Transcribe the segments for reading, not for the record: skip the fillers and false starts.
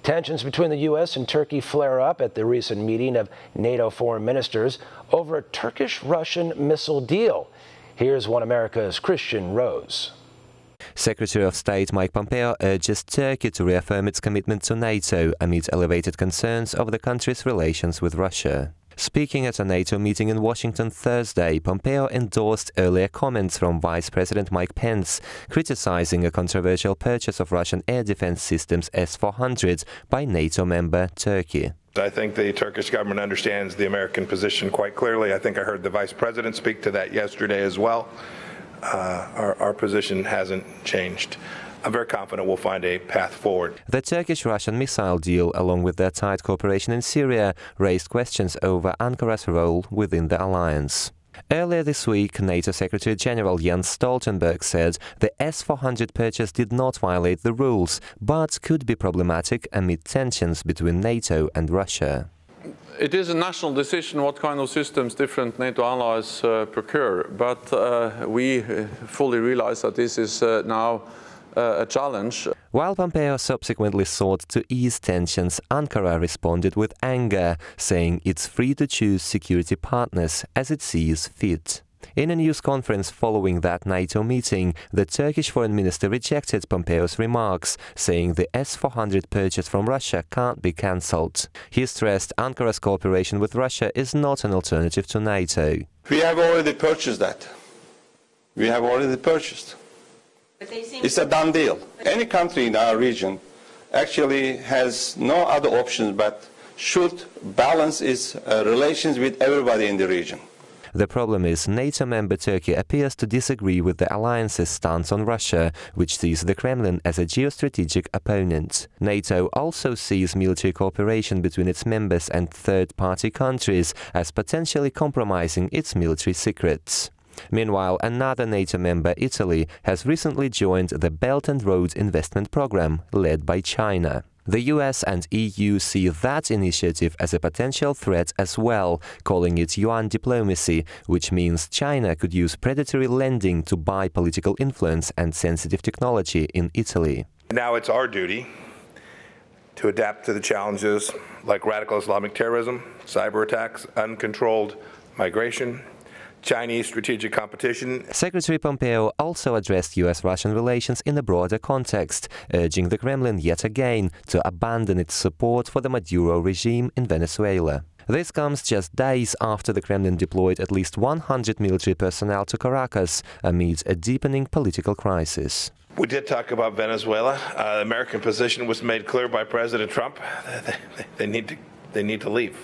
Tensions between the U.S. and Turkey flare up at the recent meeting of NATO foreign ministers over a Turkish-Russian missile deal. Here's One America's Kristian Rouz. Secretary of State Mike Pompeo urges Turkey to reaffirm its commitment to NATO amid elevated concerns over the country's relations with Russia. Speaking at a NATO meeting in Washington Thursday, Pompeo endorsed earlier comments from Vice President Mike Pence, criticizing a controversial purchase of Russian air defense systems S-400 by NATO member Turkey. I think the Turkish government understands the American position quite clearly. I think I heard the Vice President speak to that yesterday as well. Our position hasn't changed. I'm very confident we'll find a path forward. The Turkish-Russian missile deal, along with their tight cooperation in Syria, raised questions over Ankara's role within the alliance. Earlier this week, NATO Secretary-General Jens Stoltenberg said the S-400 purchase did not violate the rules, but could be problematic amid tensions between NATO and Russia. It is a national decision what kind of systems different NATO allies procure, but we fully realize that this is now a challenge. While Pompeo subsequently sought to ease tensions, Ankara responded with anger, saying it's free to choose security partners as it sees fit. In a news conference following that NATO meeting, the Turkish foreign minister rejected Pompeo's remarks, saying the S-400 purchase from Russia can't be cancelled. He stressed Ankara's cooperation with Russia is not an alternative to NATO. We have already purchased that. We have already purchased. It's a done deal. Any country in our region actually has no other options but should balance its relations with everybody in the region. The problem is NATO member Turkey appears to disagree with the alliance's stance on Russia, which sees the Kremlin as a geostrategic opponent. NATO also sees military cooperation between its members and third-party countries as potentially compromising its military secrets. Meanwhile, another NATO member, Italy, has recently joined the Belt and Road Investment Program, led by China. The US and EU see that initiative as a potential threat as well, calling it yuan diplomacy, which means China could use predatory lending to buy political influence and sensitive technology in Italy. Now it's our duty to adapt to the challenges like radical Islamic terrorism, cyber attacks, uncontrolled migration, Chinese strategic competition. Secretary Pompeo also addressed U.S.-Russian relations in a broader context, urging the Kremlin yet again to abandon its support for the Maduro regime in Venezuela. This comes just days after the Kremlin deployed at least 100 military personnel to Caracas amid a deepening political crisis. We did talk about Venezuela. The American position was made clear by President Trump. They need to leave.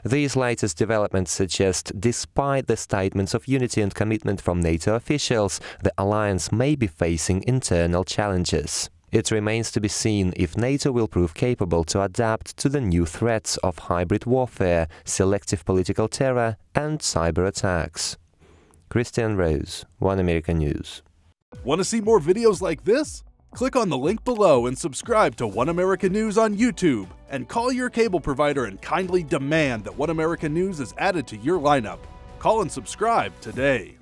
These latest developments suggest, despite the statements of unity and commitment from NATO officials, the alliance may be facing internal challenges. It remains to be seen if NATO will prove capable to adapt to the new threats of hybrid warfare, selective political terror and cyber attacks. Kristian Rouz, One America News. Want to see more videos like this? Click on the link below and subscribe to One America News on YouTube, and call your cable provider and kindly demand that One America News is added to your lineup. Call and subscribe today.